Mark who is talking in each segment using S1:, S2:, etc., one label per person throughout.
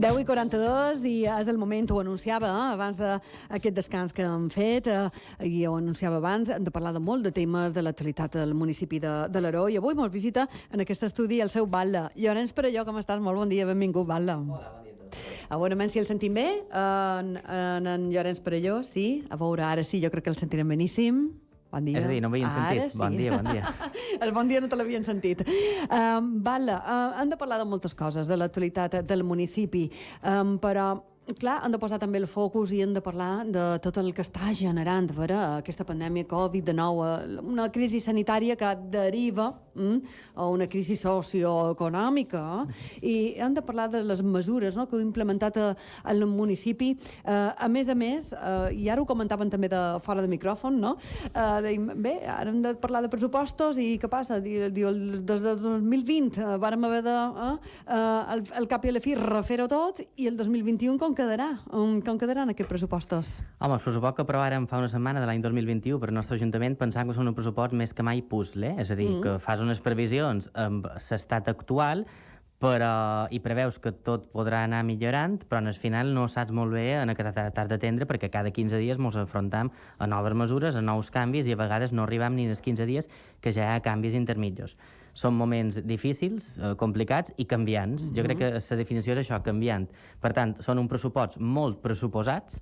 S1: 10:42 i és el moment, ho anunciava abans d'aquest descans que hem fet, i ho anunciava abans, hem de parlar de molt de temes de l'actualitat del municipi de l'Aró, i avui mos visita en aquest estudi el seu batlle. Llorenç Perelló, com estàs? Molt bon dia, benvingut, batlle.
S2: Hola, bon dia a tots.
S1: A veure si el sentim bé, en Llorenç Perelló, sí, a veure, ara sí, jo crec que el sentirem beníssim. Bon dia.
S2: És a dir, no m'havien sentit.
S1: Sí.
S2: Bon dia, bon dia.
S1: El bon dia no te l'havien sentit. Batlle, hem de parlar de moltes coses, de l'actualitat del municipi, però clar, hem de posar també el focus i hem de parlar de tot el que està generant aquesta pandèmia Covid-19, una crisi sanitària que deriva a una crisi socioeconòmica, i hem de parlar de les mesures que heu implementat al municipi. A més, i ara ho comentaven també fora de micròfon, deim, bé, ara hem de parlar de pressupostos i què passa? Des del 2020 vàrem haver de, al cap i a la fi, refer-ho tot, i el 2021 com quedarà? Com quedaran aquests pressupostos?
S2: Home, el pressupost que aprovàrem fa una setmana de l'any 2021 per al nostre Ajuntament pensàvem que són un pressupost més que mai puzzle, és a dir, que fas unes previsions amb l'estat actual, però hi preveus que tot podrà anar millorant, però al final no saps molt bé en què t'has d'atendre, perquè cada 15 dies ens enfrontam a noves mesures, a nous canvis, i a vegades no arribam ni als 15 dies que ja hi ha canvis intermitjos. Són moments difícils, complicats i canviants. Jo crec que la definició és això, canviant. Per tant, són un pressupost molt pressuposats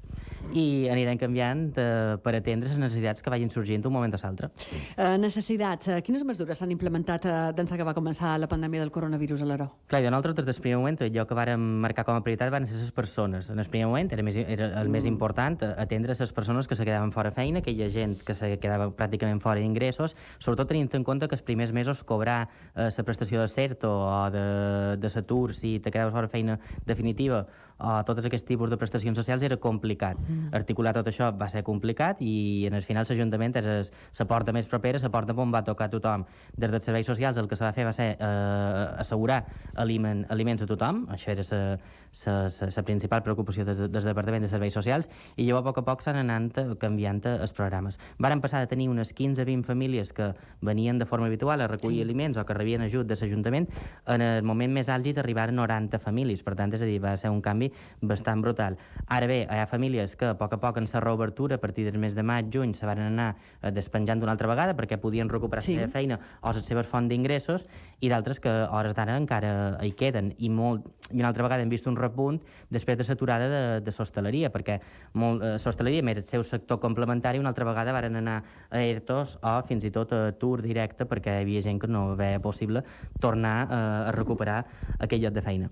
S2: i anirem canviant per atendre les necessitats que vagin sorgint d'un moment a l'altre.
S1: Necessitats. Quines mesures s'han implementat d'ençà que va començar la pandèmia del coronavirus a l'Aró?
S2: Clar, i nosaltres, des del primer moment, allò que vàrem marcar com a prioritat van ser les persones. En el primer moment era el més important, atendre les persones que se quedaven fora feina, aquella gent que se quedava pràcticament fora d'ingressos, sobretot tenint en compte que els primers mesos cobrar la prestació de CERTO o de l'atur, si te quedaves fora feina definitiva, o tots aquests tipus de prestacions socials, era complicat. Articular tot això va ser complicat, i en el final l'Ajuntament és la porta més propera, la porta on va tocar a tothom. Des dels serveis socials el que se va fer va ser assegurar aliments a tothom. Això era la principal preocupació des Departament de Serveis Socials, i llavors a poc s'han anat canviant els programes. Varen passar de tenir unes 15-20 famílies que venien de forma habitual a recollir aliments o que rebien ajut de l'Ajuntament. En el moment més àlgid arribaren 90 famílies, per tant, és a dir, va ser un canvi bastant brutal. Ara bé, hi ha famílies que a poc en la reobertura, a partir del mes de maig, juny, se van anar despenjant una altra vegada perquè podien recuperar la seva feina o les seves fonts d'ingressos, i d'altres que a hores d'ara encara hi queden, i una altra vegada hem vist un repunt després de l'aturada de l'hostaleria, perquè l'hostaleria, més el seu sector complementari, una altra vegada varen anar a ERTOs o fins i tot a atur directe, perquè hi havia gent que no veia possible tornar a recuperar aquell lloc de feina.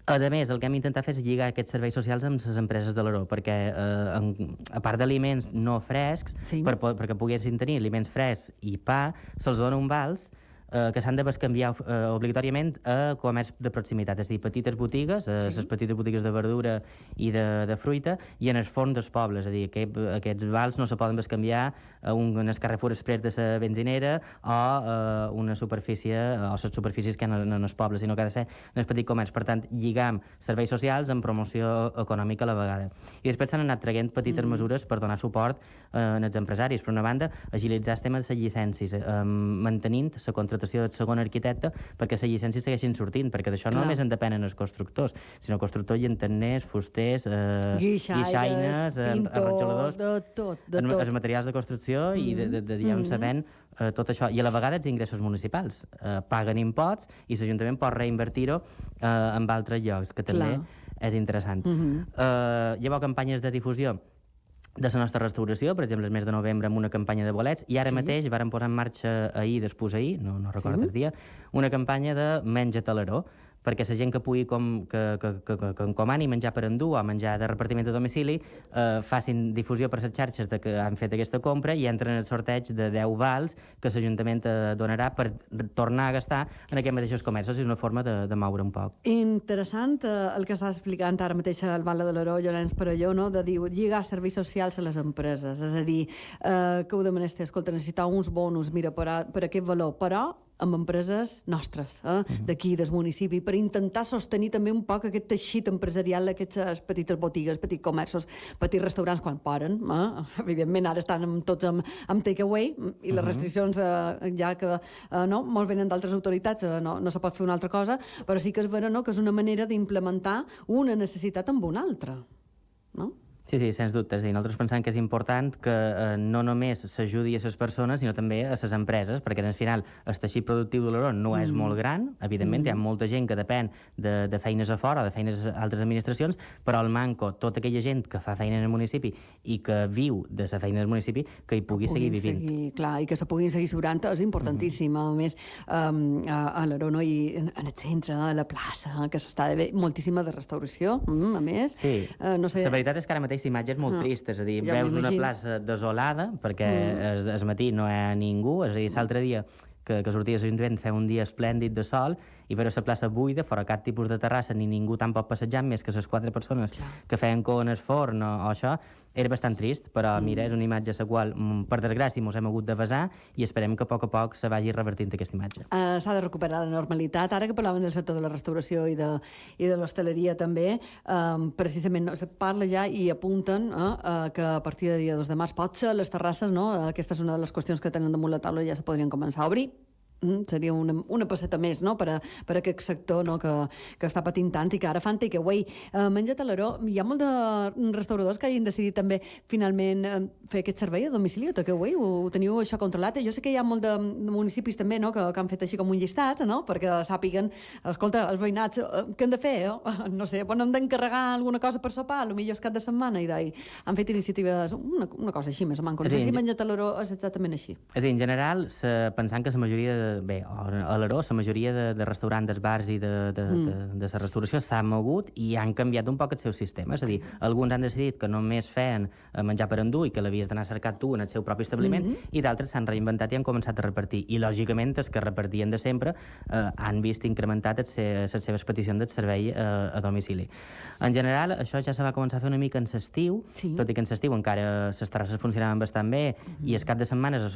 S2: A més, el que hem intentat fer és lligar aquests serveis socials amb les empreses de l'Aró, perquè a part d'aliments no frescs, perquè poguessin tenir aliments frescs i pa, se'ls dona un vals que s'han de bescanviar obligatòriament a comerç de proximitat, és a dir, petites botigues, les petites botigues de verdura i de fruita, i en els forns dels pobles, és a dir, aquests vals no se poden bescanviar a unes Carrefour Express de la benzinera o una superfície, o les superfícies que hi ha en els pobles, sinó que ha de ser en el petit comerç. Per tant, lligam serveis socials amb promoció econòmica a la vegada. I després s'han anat traient petites mesures per donar suport als empresaris. Per una banda, agilitzar el tema de les llicències, mantenint la contractació del segon arquitecte perquè les llicències segueixin sortint, perquè d'això no només en depenen els constructors, sinó constructors, llanterners, fusters, guixaines,
S1: pintors, de tot.
S2: Els materials de construcció, i de sabent tot això. I a la vegada els ingressos municipals paguen imposts i l'Ajuntament pot reinvertir-ho en altres llocs, que també és interessant. Hi ha campanyes de difusió de la nostra restauració, per exemple, el mes de novembre amb una campanya de bolets, i ara mateix varen posar en marxa ahir, no recordo el dia, una campanya de menja't a l'Aró, perquè la gent que pugui que encomani menjar per endur o menjar de repartiment a domicili facin difusió per les xarxes de que han fet aquesta compra i entren en el sorteig de 10 vals que l'Ajuntament donarà per tornar a gastar en aquests mateixos comerços. És una forma de moure un poc.
S1: Interessant el que estàs explicant ara mateix al Batlle de l'Aró, Llorenç Perelló, de dir lligar serveis socials a les empreses, és a dir, que ho de menester, escolta, necessitar uns bonus, mira, per aquest valor, però amb empreses nostres, d'aquí, del municipi, per intentar sostenir també un poc aquest teixit empresarial, aquestes petites botigues, petits comerços, petits restaurants, quan poden. Evidentment, ara estan tots amb takeaway i les restriccions, ja que molt venen d'altres autoritats, no se pot fer una altra cosa, però sí que és vera que és una manera d'implementar una necessitat amb una altra, no?
S2: Sí, sens dubte. És a dir, nosaltres pensem que és important que no només s'ajudi a les persones, sinó també a les empreses, perquè al final el teixit productiu de l'Oró no és molt gran, evidentment hi ha molta gent que depèn de feines a fora, de feines a altres administracions, però el manco, tota aquella gent que fa feina en el municipi i que viu de la feina del municipi, que hi pugui seguir vivint.
S1: Clar, i que se puguin seguir sobrant, és importantíssim. A més, a l'Oró i en el centre, a la plaça, que s'està de bé, moltíssima de restauració, a més.
S2: Sí, la veritat és que ara mateix imatge és molt trista, és a dir, veus una plaça desolada perquè el matí no hi ha ningú, és a dir, l'altre dia que sortia l'Ajuntament fer un dia esplèndid de sol i veure la plaça buida, fora cap tipus de terrassa, ni ningú tampoc passejant, més que les 4 persones que feien con el forn o això, era bastant trist, però mira, és una imatge a la qual, per desgràcia, ens hem hagut de basar i esperem que a poc se vagi revertint aquesta imatge.
S1: S'ha de recuperar la normalitat. Ara que parlàvem del sector de la restauració i de l'hostaleria també, precisament se parla ja i apunten que a partir de dia 2 de març potser les terrasses, aquesta és una de les qüestions que tenen damunt la taula, ja se podrien començar a obrir. Seria una passeta més per a aquest sector que està patint tant i que ara fan takeaway. Menja't a l'Oró, hi ha molts de restauradors que hagin decidit també finalment fer aquest servei a domicili o takeaway, ho teniu això controlat? Jo sé que hi ha molts de municipis també que han fet així com un llistat, perquè sàpiguen, escolta, els veïnats, què han de fer? No sé, quan hem d'encarregar alguna cosa per sopar, potser és cap de setmana, i han fet iniciatives, una cosa així més o manco. No sé si Menja't a l'Oró és exactament així.
S2: És a dir, en general, pensant que la majoria a l'Oró, la majoria de restaurants, dels bars i de la restauració s'han mogut i han canviat un poc el seu sistema. És a dir, alguns han decidit que només feien menjar per endur i que l'havies d'anar a cercar tu en el seu propi establiment i d'altres s'han reinventat i han començat a repartir. I, lògicament, els que repartien de sempre han vist incrementat les seves peticions de servei a domicili. En general, això ja se va començar a fer una mica en l'estiu, tot i que en l'estiu encara les terrasses funcionaven bastant bé i el cap de setmana la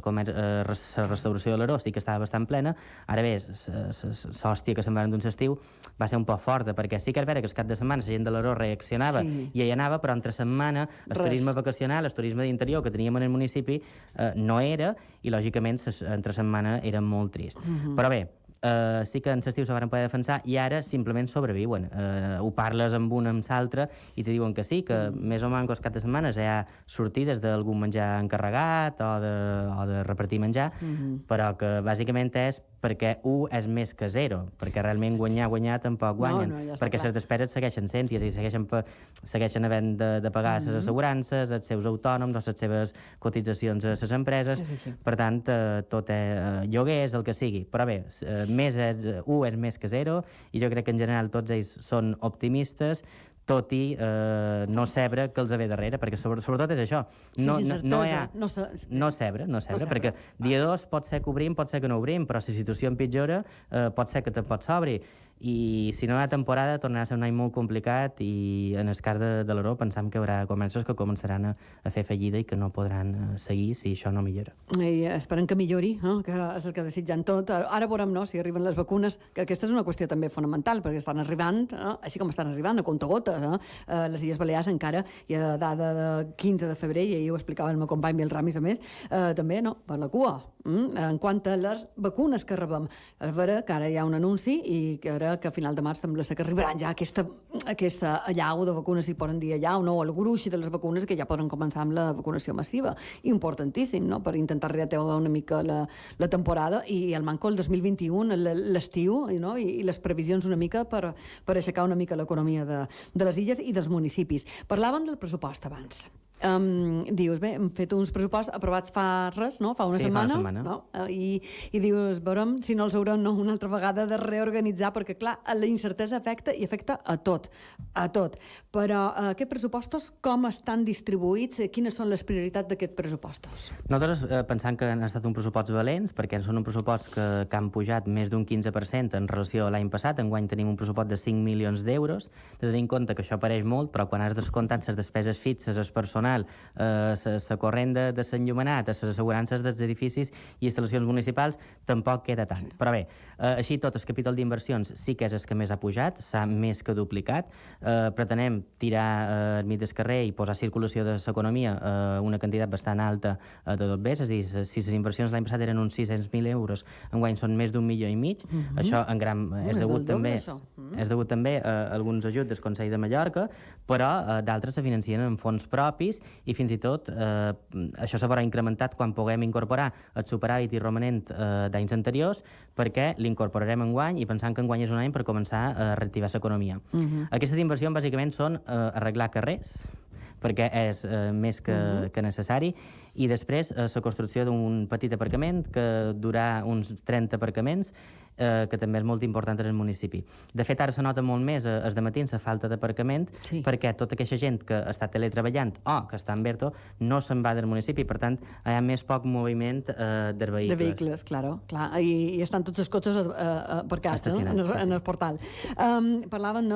S2: restauració de l'Oró sí que estava bastant plena. Ara bé, l'hòstia que se'n van d'un estiu va ser un poc forta, perquè sí que és vera que el cap de setmana la gent de l'Oró reaccionava i hi anava, però entre setmana el turisme vacacional, el turisme d'interior que teníem en el municipi no era, i lògicament entre setmana era molt trist. Però bé, sí que en l'estiu se van poder defensar i ara simplement sobreviuen. Ho parles amb un amb l'altre i te diuen que sí, que més o menys el cap de setmana hi ha sortides d'algun menjar encarregat o de repartir menjar, però que bàsicament és perquè és més que zero, perquè realment guanyar tampoc guanyen, perquè les despeses segueixen sent i segueixen havent de pagar les assegurances, els seus autònoms o les seves cotitzacions a les empreses. Per tant, tot lloguers, el que sigui. Però bé, un és més que zero i jo crec que en general tots ells són optimistes, tot i no saber que els ve darrere, perquè sobretot és això. No saber, perquè dia 2 pot ser que obrim, pot ser que no obrim, però si la situació empitjora pot ser que te pots obrir. I si no hi ha temporada tornarà a ser un any molt complicat i en el cas de l'Oró pensam que hi haurà comerços que començaran a fer fallida i que no podran seguir si això no millora.
S1: I esperem que millori, que és el que desitgen tot. Ara veurem si arriben les vacunes, que aquesta és una qüestió també fonamental, perquè estan arribant, així com estan arribant, a comptagotes. Les Illes Balears encara, i a data de 15 de febrer, i ahir ho explicava el meu company Biel Ramis, a més, també per la cua. En quant a les vacunes que rebem, és vera que ara hi ha un anunci i que ara que a final de març sembla ser que arribaran ja aquesta allau de vacunes, si poden dir allau, o el gruix de les vacunes, que ja poden començar amb la vacunació massiva. Importantíssim, per intentar reateure una mica la temporada i el manco el 2021, l'estiu, i les previsions una mica per aixecar una mica l'economia de les illes i dels municipis. Parlàvem del pressupost abans. Dius, bé, hem fet uns pressuposts aprovats fa una setmana. I dius, veurem si no els haurem una altra vegada de reorganitzar, perquè clar, la incertesa afecta a tot. a tot. Però aquests pressupostos com estan distribuïts? Quines són les prioritats d'aquests pressupostos?
S2: Nosaltres pensam que han estat un pressupost valents, perquè són un pressupost que han pujat més d'un 15% en relació a l'any passat. Enguany tenim un pressupost de 5 milions d'euros. De tenir en compte que això pareix molt, però quan has descomptat les despeses fixes, el personal, la corrent de s'enllumenat, les assegurances dels edificis i instal·lacions municipals, tampoc queda tant. Però bé, així tot, el capítol d'inversions sí que és el que més ha pujat, s'ha més que duplicat. Pretenem tirar al mig del carrer i posar a circulació de l'economia una quantitat bastant alta de tot bé, és a dir, si les inversions l'any passat eren uns 600.000 euros, enguany són més d'1,5 milió. Això en gran és degut també a alguns ajuts del Consell de Mallorca, però d'altres se financien en fons propis i fins i tot això se veurà incrementat quan puguem incorporar el superàvit i romanent d'anys anteriors, perquè l'incorporarem enguany i pensant que enguany és un any per començar a reactivar l'economia. Aquestes inversions bàsicament són arreglar carrers, perquè és més que necessari, i després la construcció d'un petit aparcament que durà uns 30 aparcaments, que també és molt important en el municipi. De fet, ara se nota molt més els dematins la falta d'aparcament, perquè tota aquesta gent que està teletreballant o que està en Berto no se'n va del municipi, per tant, hi ha més poc moviment de vehicles. De vehicles,
S1: clar. I estan tots els cotxes aparcats en el portal. Parlàvem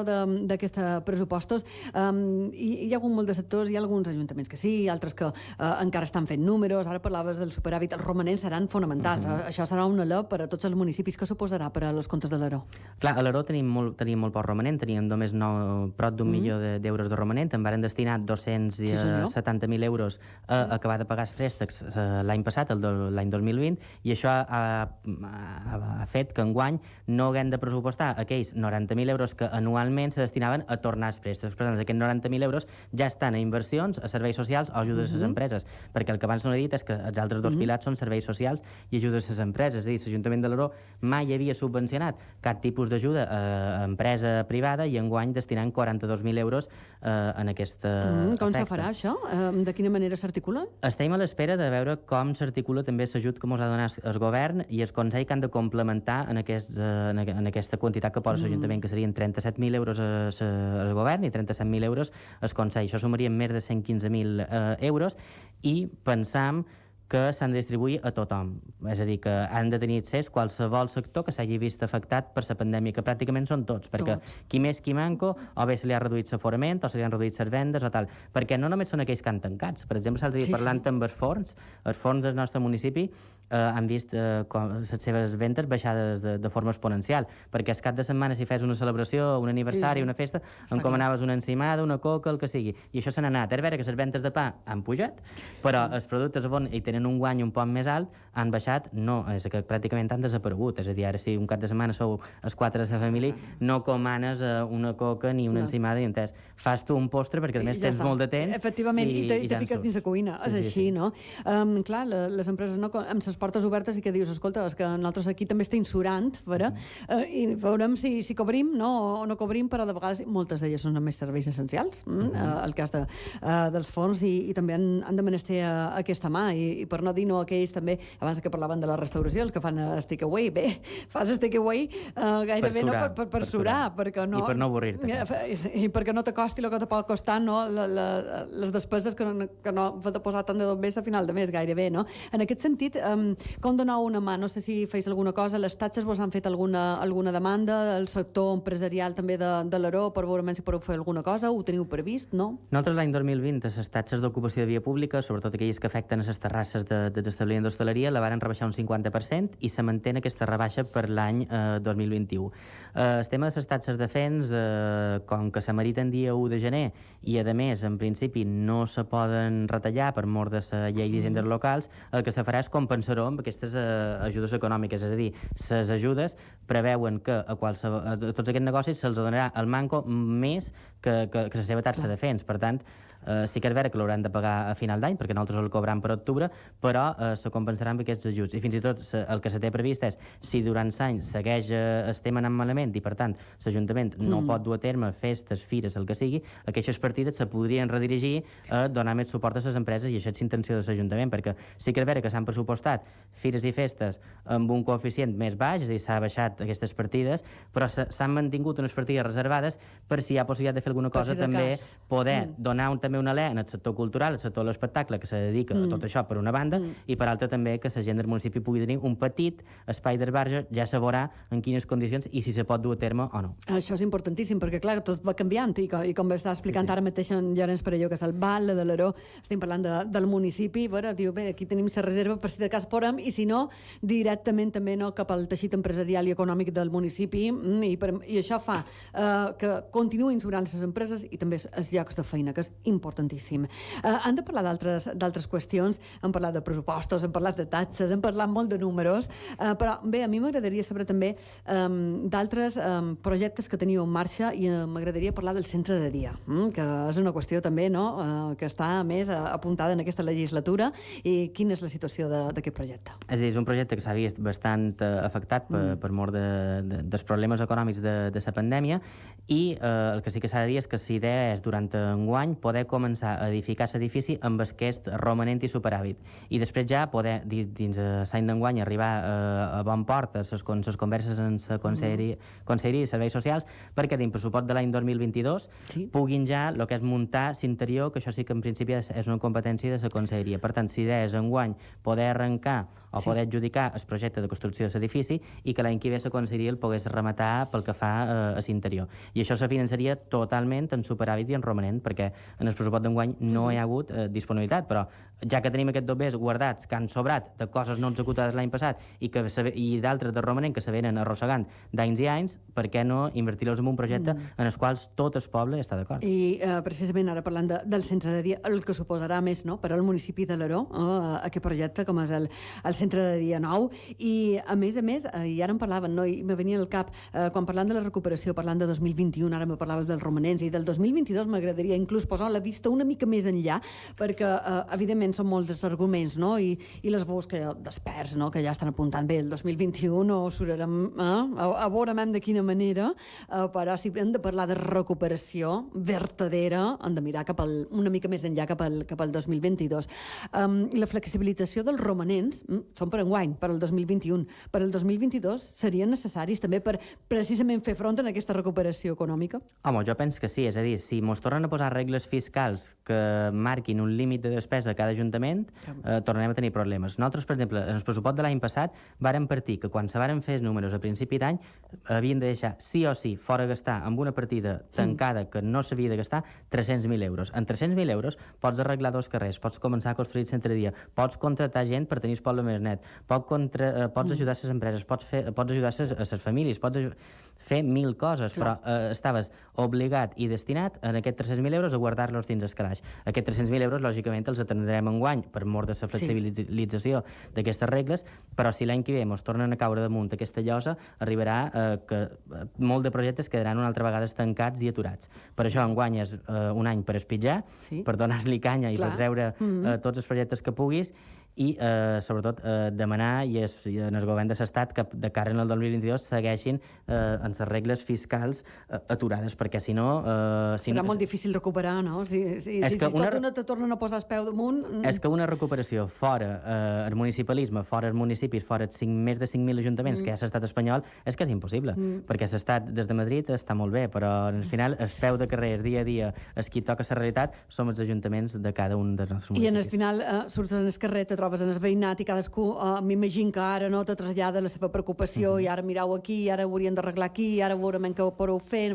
S1: d'aquests pressupostos. Hi ha hagut molts de sectors, hi ha alguns ajuntaments que sí, altres que encara estan fent números. Ara parlaves del superàvit. Els romanents seran fonamentals. Això serà un alò per a tots els municipis. Què suposarà per als comptes de l'Aró?
S2: Clar, a l'Aró tenim molt poc romanent. Teníem només prop d'1 milió d'euros de romanent. En varen destinar 270.000 euros a acabar de pagar els préstecs l'any passat, l'any 2020, i això ha fet que enguany no haguem de pressupostar aquells 90.000 euros que anualment se destinaven a tornar els préstecs. Per tant, aquests 90.000 euros ja estan a inversions, a serveis socials o ajudes a les empreses, perquè el que abans no he dit és que els altres dos pilars són serveis socials i ajudes a les empreses. És a dir, l'Ajuntament de l'Aró mai havia subvencionat cap tipus d'ajuda a empresa privada i enguany destinant 42.000 euros en aquesta
S1: Com se farà això? De quina manera s'articulen?
S2: Estem a l'espera de veure com s'articula també l'ajut que ens ha donat el govern i el Consell, que han de complementar en aquesta quantitat que posa l'Ajuntament, que serien 37.000 euros al govern i 37.000 euros al Consell. Això sumarien més de 115.000 euros i pensam que s'han de distribuir a tothom. És a dir, que han de tenir accés qualsevol sector que s'hagi vist afectat per la pandèmia, que pràcticament són tots, perquè qui més qui manco, o bé se li ha reduït l'aforament, o se li han reduït les vendes, o tal. Perquè no només són aquells que han tancats. Per exemple, l'altre dia parlant amb els forns del nostre municipi han vist les seves vendes baixades de forma exponencial, perquè el cap de setmana si fes una celebració, un aniversari, una festa, encomanaves una encimada, una coca, el que sigui. I això se n'ha anat. És vera que les vendes de pa han pujat, però els productes on hi tenen un guany un poc més alt han baixat, no, és que pràcticament han desaparegut. És a dir, ara si un cap de setmana sou els 4 de la família, no comanes una coca ni una encimada, i entès. Fas tu un postre perquè a més tens molt de temps.
S1: Efectivament, i te fiques dins la cuina. És així, no? Clar, les empreses amb les portes obertes i que dius, escolta, és que nosaltres aquí també estem surant, i veurem si cobrim o no cobrim, però de vegades moltes d'elles són només serveis essencials, el cas dels forns, i també han de menester aquesta mà, i per no dir no aquells també, abans que parlaven de la restauració, els que fan stick away, bé, fas stick away gairebé per surar, perquè no...
S2: I per no avorrir-te.
S1: I perquè no t'acosti el que te pot costar, no? Les despeses que no pot posar tant de tot bé a final de mes, gairebé, no? En aquest sentit, com donar una mà? No sé si feis alguna cosa, les taxes vos han fet alguna demanda, el sector empresarial també de l'Aró, per veure si podeu fer alguna cosa, ho teniu previst, no?
S2: Nosaltres l'any 2020 les taxes d'ocupació de via pública, sobretot aquelles que afecten a les terrasses dels establiments d'hostaleria, la varen rebaixar un 50% i se manté aquesta rebaixa per l'any 2021. El tema de les taxes de fens, com que s'ameriten dia 1 de gener i, a més, en principi no se poden retallar per mort de la llei d'hisendes locals, el que se farà és compensar-ho amb aquestes ajudes econòmiques. És a dir, les ajudes preveuen que a tots aquests negocis se'ls donarà el manco més que la seva taxa de fens. Per tant, sí que és vera que l'hauran de pagar a final d'any, perquè nosaltres el cobram per octubre, però se compensaran amb aquests ajuts. I fins i tot el que se té previst és, si durant l'any segueix estem anant malament i, per tant, l'Ajuntament no pot dur a terme festes, fires, el que sigui, aquestes partides se podrien redirigir a donar més suport a les empreses, i això és intenció de l'Ajuntament, perquè sí que és vera que s'han pressupostat fires i festes amb un coeficient més baix, és a dir, s'ha baixat aquestes partides, però s'han mantingut unes partides reservades per si hi ha possibilitat de fer alguna cosa, també poder donar també un alè en el sector cultural, el sector de l'espectacle, que se dedica a tot això per una banda, i per altra també que la gent del municipi pugui tenir un petit espai d'esbarjo, ja se veurà en quines condicions i si se pot dur a terme o no.
S1: Això és importantíssim, perquè clar, tot va canviant, i com està explicant ara mateix en Llorenç Perelló, que és el Val de l'Aró, estem parlant del municipi, diu, bé, aquí tenim la reserva per si de cas podem, i si no, directament també cap al teixit empresarial i econòmic del municipi, i això fa que continuïn sobrant les empreses i també els llocs de feina, que és importantíssim. Han de parlar d'altres qüestions, hem parlat de pressupostos, hem parlat de taxes, hem parlat molt de números, però bé, a mi m'agradaria saber també d'altres projectes que teniu en marxa, i m'agradaria parlar del centre de dia, que és una qüestió també que està més apuntada en aquesta legislatura, i quina és la situació d'aquest projecte?
S2: És a dir, és un projecte que s'ha vist bastant afectat per mort dels problemes econòmics de la pandèmia, i el que sí que s'ha de dir és que la idea és, durant enguany, poder començar a edificar l'edifici amb aquest romanent i superàvit, i després ja poder, dins l'any d'enguany, arribar a bon port a les converses en la Conselleria de Serveis Socials, perquè dins pressupost de l'any 2022 puguin ja el que és muntar l'interior, que això sí que en principi és una competència de la Conselleria. Per tant, l'idea és enguany poder arrencar o poder adjudicar el projecte de construcció de l'edifici, i que l'any que ve la Conselleria el pogués rematar pel que fa a l'interior. I això se finançaria totalment en superàvit i en romanent, perquè en el pressupost d'enguany no hi ha hagut disponibilitat, però ja que tenim aquests doblers guardats que han sobrat de coses no executades l'any passat i d'altres de romanent que se venen arrossegant d'anys i anys, per què no invertir-los en un projecte en el qual tot el poble està d'acord?
S1: I precisament ara parlant del centre de dia, el que suposarà més per al municipi de l'Aró, aquest projecte, com és el centre de dia nou, i a més, i ara en parlaven, i me venia al cap, quan parlant de la recuperació, parlant de 2021, ara me parlaves dels romanents, i del 2022 m'agradaria inclús posar la vista una mica més enllà, perquè evidentment són molts arguments, i les veus d'experts, que ja estan apuntant, bé, el 2021 no surarem a veurem de quina manera, però si hem de parlar de recuperació vertadera, hem de mirar una mica més enllà cap al 2022. La flexibilització dels romanents són per enguany, per al 2021. Per al 2022 serien necessaris també per precisament fer front a aquesta recuperació econòmica?
S2: Home, jo penso que sí, és a dir, si mos tornen a posar regles fiscals que marquin un límit de despesa a cada ajuntament, tornarem a tenir problemes. Nosaltres, per exemple, en el pressupost de l'any passat vàrem partir que quan se varen fer els números a principi d'any havien de deixar sí o sí fora gastar amb una partida tancada que no s'havia de gastar 300.000 euros. En 300.000 euros pots arreglar 2 carrers, pots començar a construir el centre de dia, pots contratar gent per tenir el poble més net, pots ajudar les empreses, pots ajudar a les famílies, pots fer 1.000 coses, però estaves obligat i destinat en aquests 300.000 euros a guardar-los dins el calaix. Aquests 300.000 euros, lògicament, els atendrem enguany per mort de la flexibilització d'aquestes regles, però si l'any que ve ens tornen a caure damunt aquesta llosa, arribarà que molt de projectes quedaran una altra vegada estancats i aturats. Per això enguany és un any per espitjar, per donar-li canya i per treure tots els projectes que puguis, i sobretot demanar en el govern de l'Estat que de cara al 2022 segueixin en les regles fiscals aturades, perquè si no...
S1: Serà molt difícil recuperar, no? Si tot no te tornen a posar el peu damunt...
S2: És que una recuperació fora el municipalisme, fora els municipis, fora més de 5.000 ajuntaments que hi ha l'estat espanyol, és que és impossible, perquè l'estat des de Madrid està molt bé, però al final el peu de carrer, dia a dia, el qui toca la realitat, som els ajuntaments de cada un dels nostres municipis.
S1: I al final surts en el carrer, te trobes en el veïnat i cadascú, m'imagino que ara no te trasllada la seva preocupació i ara mirau aquí, i ara ho haurien d'arreglar aquí, i ara veurem què ho podeu fer,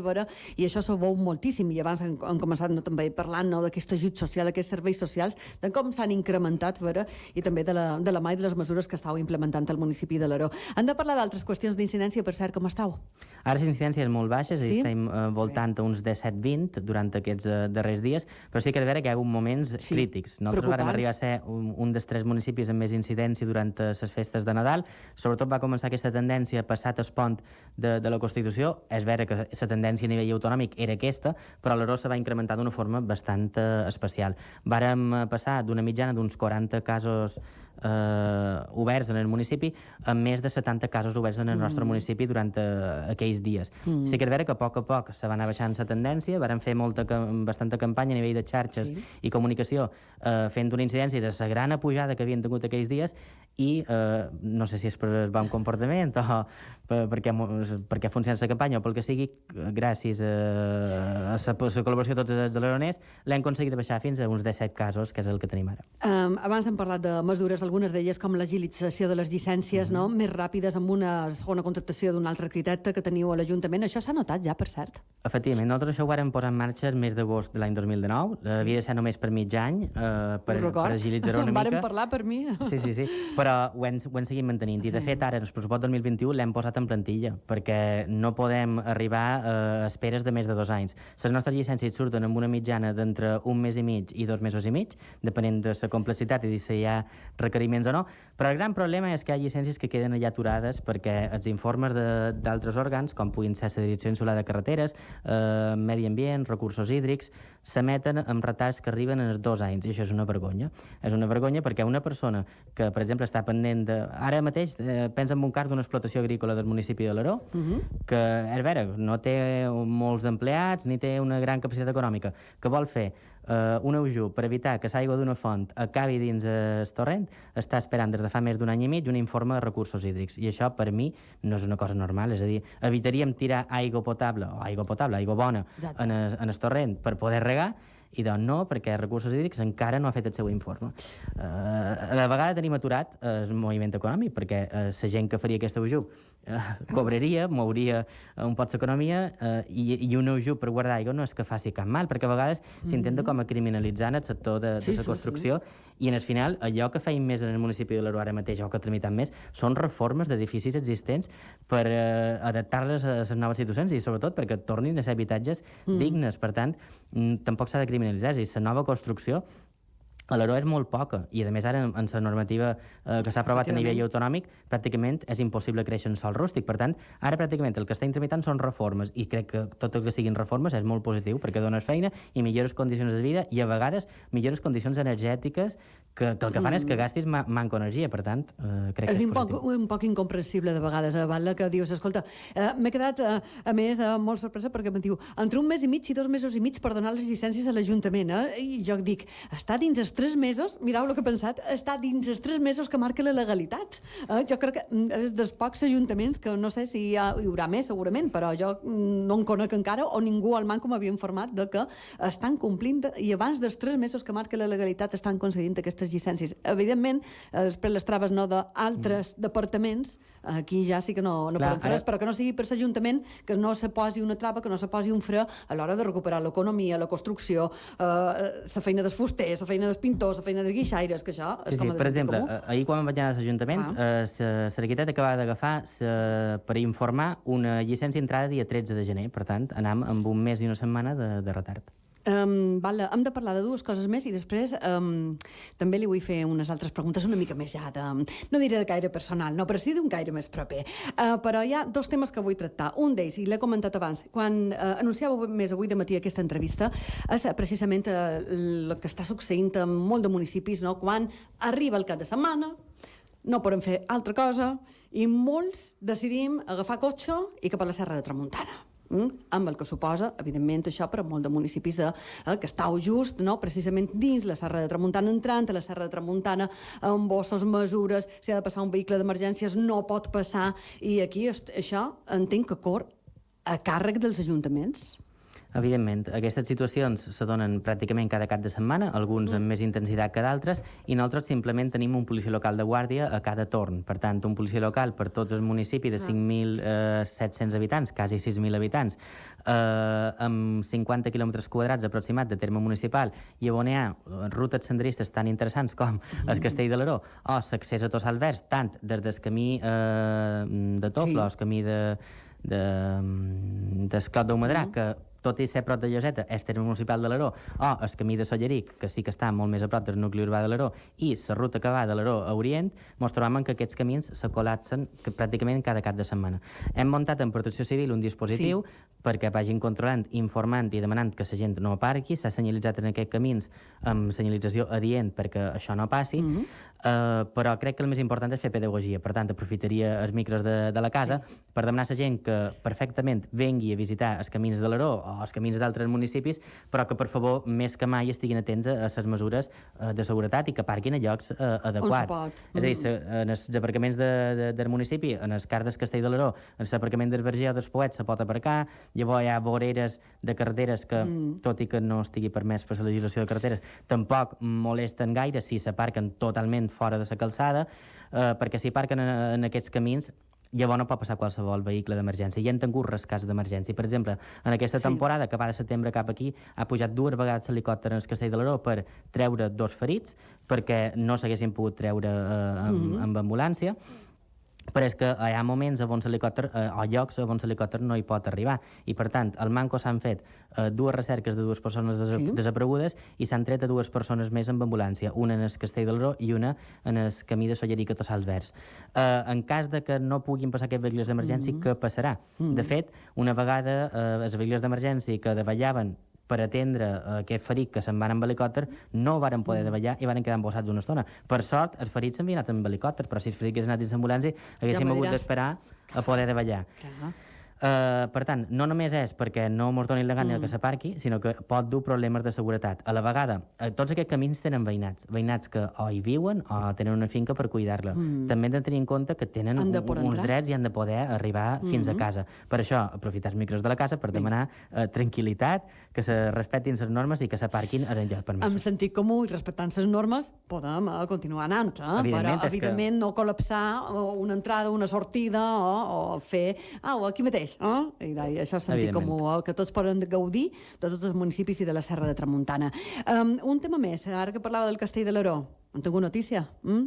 S1: i això s'ho veu moltíssim, i abans hem començat també parlant d'aquest ajut social, aquests serveis socials, de com s'han incrementat, i també de la mà i de les mesures que estàu implementant al municipi de l'Aró. Hem de parlar d'altres qüestions d'incidència, per cert, com estàu?
S2: Ara les incidències molt baixes, estem voltant a uns 17-20 durant aquests darrers dies, però sí que és vera que hi ha hagut moments crítics. Nosaltres vam arribar a ser un dels 3 municipis municipis amb més incidència durant les festes de Nadal. Sobretot va començar aquesta tendència passat el pont de la Constitució. És vera que la tendència a nivell autonòmic era aquesta, però a l'Aro se va incrementar d'una forma bastant especial. Vàrem passar d'una mitjana d'uns 40 casos oberts en el municipi a més de 70 casos oberts en el nostre municipi durant aquells dies. Sí que és vera que a poc se va anar baixant la tendència, vàrem fer bastanta campanya a nivell de xarxes i comunicació fent una incidència de la gran pujada que havien tingut aquells dies i no sé si és per el bon comportament o perquè funciona la campanya o pel que sigui, gràcies a la col·laboració de tots els alaroners, l'hem aconseguit baixar fins a uns 17 casos, que és el que tenim ara.
S1: Abans hem parlat de mesures, algunes d'elles com l'agilització de les llicències, no? Més ràpides amb una segona contractació d'un altre arquitecte que teniu a l'Ajuntament. Això s'ha notat ja, per cert?
S2: Efectivament, nosaltres això ho vàrem posar en marxa el mes d'agost de l'any 2019. Havia de ser només per mig any, per agilitzar-ho una mica.
S1: Vàrem parlar per mi.
S2: Sí, però ho hem seguit mantenint. I, de fet, ara, en el pressupost 2021, l'hem posat en plantilla, perquè no podem arribar a esperes de més de 2 anys. Les nostres llicències surten amb una mitjana d'entre 1 mes i mig i 2 mesos i mig, depenent de la complexitat i si hi ha requeriments o no, però el gran problema és que hi ha llicències que queden allà aturades perquè els informes d'altres òrgans, com puguin ser la Direcció Insular de Carreteres, Medi Ambient, Recursos Hídrics, s'emeten amb retards que arriben en els 2 anys, i això és una vergonya. És una vergonya perquè una persona que, per exemple, està pendent de... Ara mateix pensa en un cas d'una explotació agrícola del municipi de l'Aró, que, és vera, no té molts empleats ni té una gran capacitat econòmica, que vol fer un ajut per evitar que l'aigua d'una font acabi dins el torrent, està esperant des de fa més d'un any i mig un informe de recursos hídrics. I això, per mi, no és una cosa normal. És a dir, evitaríem tirar aigua potable, aigua bona, en el torrent per poder regar, i doncs no, perquè Recursos Hídrics encara no ha fet el seu informe. A la vegada tenim aturat el moviment econòmic, perquè la gent que faria aquest ajut cobraria, mouria un poc l'economia, i un ajut per guardar aigua no és que faci cap mal, perquè a vegades s'intenta com a criminalitzar en el sector de la construcció, i en el final allò que feim més en el municipi de l'Aró ara mateix, o que tramitem més, són reformes d'edificis existents per adaptar-les a les noves situacions i sobretot perquè tornin a ser habitatges dignes. Per tant, tampoc s'ha de criminalitzar, és a dir, la nova construcció a l'Aró és molt poca, i a més ara en la normativa que s'ha aprovat a nivell autonòmic pràcticament és impossible créixer en sòl rústic. Per tant, ara pràcticament el que està tramitant són reformes, i crec que tot el que siguin reformes és molt positiu perquè dones feina i millores condicions de vida, i a vegades millores condicions energètiques que el que fan és que gastis manco energia. Per tant, crec que és positiu.
S1: És un poc incomprensible de vegades, Batlle, que dius, escolta, m'he quedat, a més, molt sorpresa perquè em diu, entre 1 mes i mig i 2 mesos i mig per donar les llicències a l'Ajuntament, i jo dic, està dins els 3 mesos, mireu el que he pensat, està dins els 3 mesos que marca la legalitat. Jo crec que és dels pocs ajuntaments que no sé si hi haurà més, segurament, però jo no en conec encara, o ningú al Manco m'havia informat de que estan complint, i abans dels 3 mesos que marca la legalitat estan concedint aquestes llicències. Evidentment, després les traves d'altres departaments, aquí ja sí que no poden fer res, però que no sigui per l'Ajuntament, que no se posi una trava, que no se posi un fre a l'hora de recuperar l'economia, la construcció, la feina dels fusters, la feina dels pintors, la feina dels guixaires, que això és com a de sentit comú.
S2: Per exemple, ahir quan vaig anar a l'Ajuntament, l'arquitecte acabava d'agafar per informar una llicència entrada dia 13 de gener, per tant, anàvem amb un mes i una setmana de retard.
S1: Batlle, hem de parlar de 2 coses més i després també li vull fer unes altres preguntes una mica més ja no diré de caire personal, no, però sí d'un caire més proper. Però hi ha 2 temes que vull tractar. Un d'ells, i l'he comentat abans, quan anunciàveu més avui de matí aquesta entrevista, és precisament el que està succeint en molt de municipis, no? Quan arriba el cap de setmana, no podem fer altra cosa, i molts decidim agafar cotxe i cap a la Serra de Tramuntana. Amb el que suposa, evidentment, això per a molt de municipis que estàu just, no? Precisament dins la Serra de Tramuntana, entrant a la Serra de Tramuntana, amb bosses, mesures, si ha de passar un vehicle d'emergències no pot passar, i aquí això entenc que corre a càrrec dels ajuntaments.
S2: Evidentment, aquestes situacions se donen pràcticament cada cap de setmana, alguns amb més intensitat que d'altres, i nosaltres simplement tenim un policia local de guàrdia a cada torn. Per tant, un policia local per tots els municipis de 5.700 habitants, quasi 6.000 habitants, amb 50 quilòmetres quadrats aproximat de terme municipal, i on hi ha rutes senderistes tan interessants com el Castell de l'Aró o l'accés a Tossal Verds, tant des del camí de Tofla o el camí d'Esclot d'Humadrà, que tot i ser prop de Lloseta, és terme municipal de l'Aró, o el camí de Solleric, que sí que està molt més a prop del nucli urbà de l'Aró, i la ruta que va de l'Aró a Orient, ens trobem que aquests camins se col·lapsen pràcticament cada cap de setmana. Hem muntat en Protecció Civil un dispositiu perquè vagin controlant, informant i demanant que la gent no aparqui. S'ha senyalitzat en aquests camins amb senyalització adient perquè això no passi, però crec que el més important és fer pedagogia. Per tant, aprofitaria els micros de la casa per demanar a la gent que perfectament vengui a visitar els camins de l'Aró o els camins d'altres municipis, però que, per favor, més que mai estiguin atents a les mesures de seguretat i que parquin a llocs adequats. És a dir, en els aparcaments del municipi, en els cars del Castell de l'Aró, en l'aparcament del Verger o dels Poets se pot aparcar, llavors hi ha voreres de carreteres que, tot i que no estigui permès per la legislació de carreteres, tampoc molesten gaire si s'aparquen totalment fora de la calçada, perquè si aparquen en aquests camins llavors no pot passar qualsevol vehicle d'emergència. I han tingut rescats d'emergència. Per exemple, en aquesta temporada, que va de setembre cap aquí, ha pujat 2 vegades l'helicòpter en el Castell de l'Aró per treure 2 ferits, perquè no s'haguessin pogut treure amb ambulància. Però és que hi ha moments on l'helicòpter, o llocs on l'helicòpter no hi pot arribar. I, per tant, al Manco s'han fet 2 recerques de 2 persones desaparegudes i s'han tret a 2 persones més amb ambulància, una en el Castell de l'Aró i una en el camí de Solleric a Tossals Verds. En cas de que no puguin passar aquests vehicles d'emergència, què passarà? De fet, una vegada els vehicles d'emergència que davallaven per atendre aquest ferit que se'n van amb helicòpter, no varen poder davallar i varen quedar embossats una estona. Per sort, els ferits s'havien anat amb helicòpter, però si els ferits haguessin anat dins l'ambulància, haguéssim hagut d'esperar a poder davallar. Per tant, no només és perquè no ens donin la gana que s'aparqui, sinó que pot dur problemes de seguretat. A la vegada, tots aquests camins tenen veïnats que o hi viuen o tenen una finca per cuidar-la. També hem de tenir en compte que tenen uns drets i han de poder arribar fins a casa. Per això, aprofitar els micros de la casa per demanar tranquil·litat, que se respectin les normes i que s'aparquin en llocs permesos.
S1: Amb sentit comú i respectant les normes podem continuar anant, però evidentment no col·lapsar una entrada, una sortida o fer aquí mateix. I això és sentit comú, que tots poden gaudir de tots els municipis i de la Serra de Tramuntana. Un tema més, ara que parlava del Castell de l'Aró, hem tingut notícia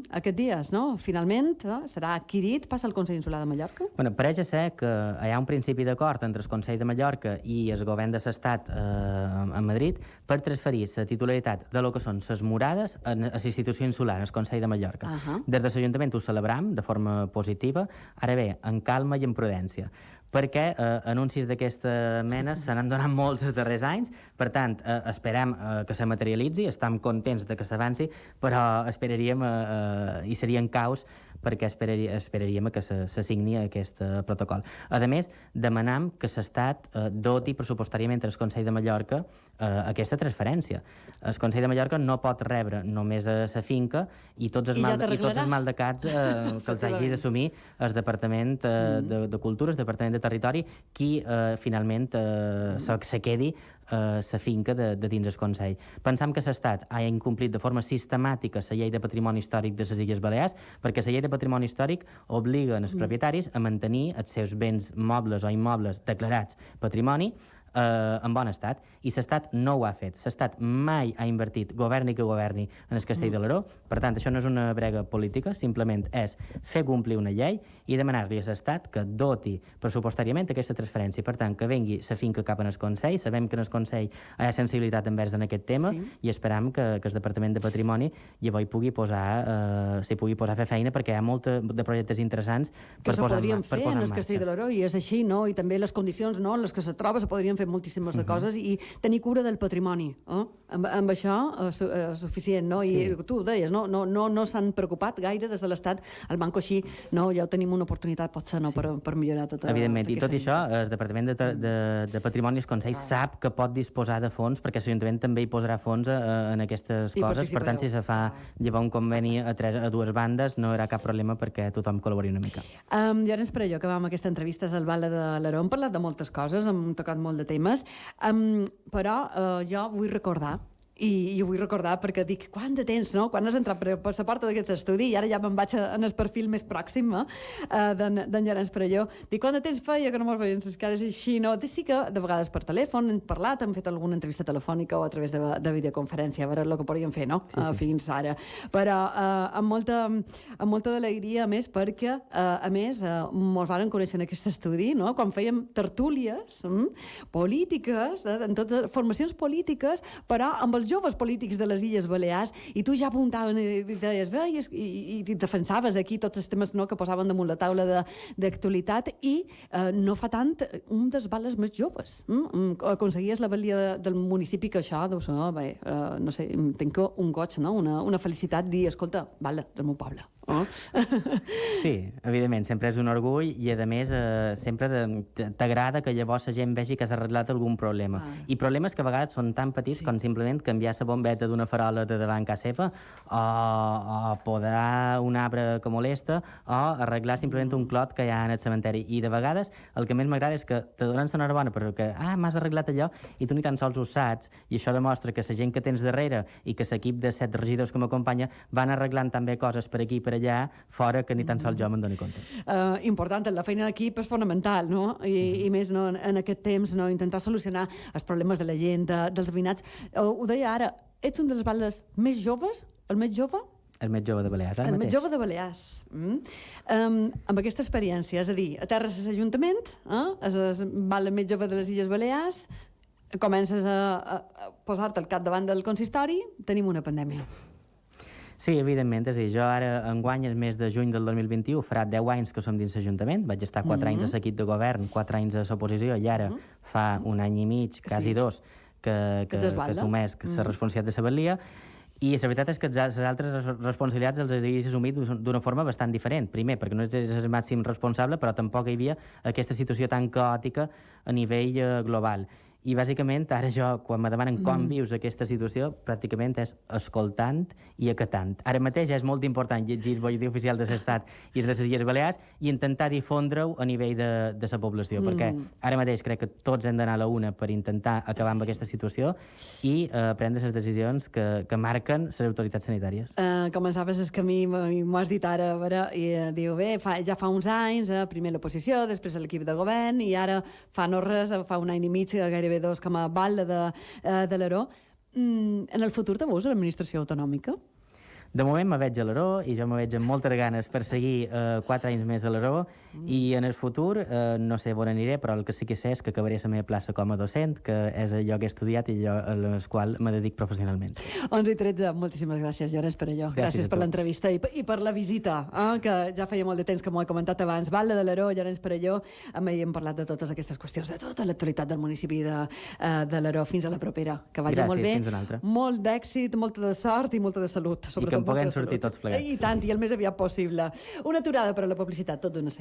S1: aquests dies, no? Finalment serà adquirit, passa al Consell Insular de Mallorca?
S2: Pareix ser que hi ha un principi d'acord entre el Consell de Mallorca i el govern de l'Estat a Madrid per transferir la titularitat de lo que són les morades a les institucions insulars, al Consell de Mallorca. Des de l'Ajuntament ho celebram de forma positiva, ara bé, en calma i en prudència, perquè anuncis d'aquesta mena se n'han donat molts els darrers anys. Per tant, esperem que se materialitzi, estem contents de que s'avanci, però esperaríem, i serien caus, perquè esperaríem que se signi aquest protocol. A més, demanam que l'Estat doti pressupostàriament al Consell de Mallorca aquesta transferència. El Consell de Mallorca no pot rebre només a la finca i tots els maldecats que els hagi d'assumir el Departament de Cultura, el Departament de Territori, qui finalment se quedi la finca de dins el Consell. Pensam que l'Estat ha incomplit de forma sistemàtica la llei de patrimoni històric de les Illes Balears, perquè la llei de patrimoni històric obliga els propietaris a mantenir els seus béns mobles o immobles declarats patrimoni en bon estat, i l'Estat no ho ha fet. L'Estat mai ha invertit, governi que governi, en el Castell de l'Aró. Per tant, això no és una brega política, simplement és fer complir una llei i demanar-li a l'Estat que doti pressupostàriament aquesta transferència. Per tant, que vengui la finca cap en el Consell. Sabem que en el Consell hi ha sensibilitat envers en aquest tema i esperam que el Departament de Patrimoni llavors pugui posar a fer feina, perquè hi ha molt de projectes interessants per posar en marxa.
S1: Que se podrien fer en el Castell de l'Aró, i és així, no? I també les condicions en les que se troba se podrien fer moltíssimes de coses i tenir cura del patrimoni. Amb això és suficient, no? I tu ho deies, no s'han preocupat gaire des de l'Estat. El Banco així, ja ho tenim una oportunitat, potser, per millorar tota aquesta...
S2: Evidentment, i tot això, el Departament de Patrimoni, el Consell, sap que pot disposar de fons, perquè l'Ajuntament també hi posarà fons en aquestes coses. Per tant, si se fa llevar un conveni a 2 bandes, no hi haurà cap problema perquè tothom col·labori una mica.
S1: Llavors, per allò que vam aquesta entrevista al Val de l'Aró, hem parlat de moltes coses, hem tocat molt de temes, però jo vull recordar i ho vull recordar perquè dic, quant de temps, no? Quan has entrat per la porta d'aquest estudi, i ara ja me'n vaig en el perfil més pròxim d'en Llorenç Perelló, dic, quant de temps feia que no mos veiem les cares així, no? Sí que de vegades per telèfon hem parlat, hem fet alguna entrevista telefònica o a través de videoconferència, a veure el que podríem fer, no? Fins ara. Però amb molta d'alegria, a més, perquè, a més, mos varen conèixer en aquest estudi, no? Quan fèiem tertúlies polítiques, en totes formacions polítiques, però amb els joves polítics de les Illes Balears, i tu ja apuntaven i deies, bé, i defensaves aquí tots els temes, no?, que posaven damunt la taula d'actualitat, i no fa tant un dels bales més joves. Aconseguies la valia del municipi, que això deu ser, bé, no sé, tinc un goig, no?, una felicitat, dir, escolta, bala del meu poble.
S2: Sí, evidentment, sempre és un orgull i, a més, sempre t'agrada que llavors la gent vegi que s'ha arreglat algun problema. I problemes que a vegades són tan petits com simplement canviar la bombeta d'una farola de davant casa seva, o podar un arbre que molesta, o arreglar simplement un clot que hi ha en el cementeri. I de vegades el que més m'agrada és que te donen l'enhorabona perquè m'has arreglat allò i tu ni tan sols ho saps, i això demostra que la gent que tens darrere i que l'equip de 7 regidors que m'acompanya van arreglant també coses per aquí i per allà, fora que ni tan sols jo me'n doni compte.
S1: Important, la feina d'equip és fonamental, no? I més, no, en aquest temps, no, intentar solucionar els problemes de la gent, dels veïnats. Ho deia ara, ets un dels bales més joves, el més jove?
S2: El més jove de Balears,
S1: el més jove de Balears. Amb aquesta experiència, és a dir, aterres a l'Ajuntament, és el bala més jove de les Illes Balears, comences a posar-te al capdavant del consistori, tenim una pandèmia.
S2: Sí, evidentment, és a dir, jo ara enguany, el mes de juny del 2021, farà 10 anys que som dins l'Ajuntament, vaig estar 4 anys a l'equip de govern, 4 anys a l'oposició, i ara fa un any i mig, quasi 2, que assumeix la responsabilitat de la batllia, i la veritat és que les altres responsabilitats els havies assumit d'una forma bastant diferent. Primer, perquè no ets el màxim responsable, però tampoc hi havia aquesta situació tan caòtica a nivell global. I, bàsicament, ara jo, quan me demanen com vius aquesta situació, pràcticament és escoltant i acatant. Ara mateix és molt important llegir el boletí oficial de l'Estat i de les Illes Balears i intentar difondre-ho a nivell de la població, perquè ara mateix crec que tots hem d'anar a la una per intentar acabar amb aquesta situació i prendre les decisions que marquen les autoritats sanitàries.
S1: Començaves el camí, m'ho has dit ara, i diu, bé, ja fa uns anys, primer l'oposició, després l'equip de govern, i ara fa no res, fa un any i mig, gairebé 2, com a bala de l'Aró. En el futur te veus a l'administració autonòmica?
S2: De moment me veig a l'Aró i jo me veig amb moltes ganes per seguir 4 anys més a l'Aró i en el futur no sé on aniré, però el que sí que sé és que acabaré la meva plaça com a docent, que és allò que he estudiat i allò al qual me dedic professionalment.
S1: 11:13, moltíssimes gràcies, Llorenç Perelló. Gràcies per l'entrevista i per la visita, que ja feia molt de temps que m'ho he comentat abans. Bala de l'Aró, Llorenç Perelló, amb ell hem parlat de totes aquestes qüestions, de tota l'actualitat del municipi de l'Aró. Fins a la propera. Que vagi molt bé.
S2: Gràcies, fins una altra.
S1: Molt d'èxit, molta de sort i molta de salut.
S2: I que en puguem sortir tots plegats.
S1: I tant, i el més aviat possible. Una aturada per a la publicitat, tot d'una seguida.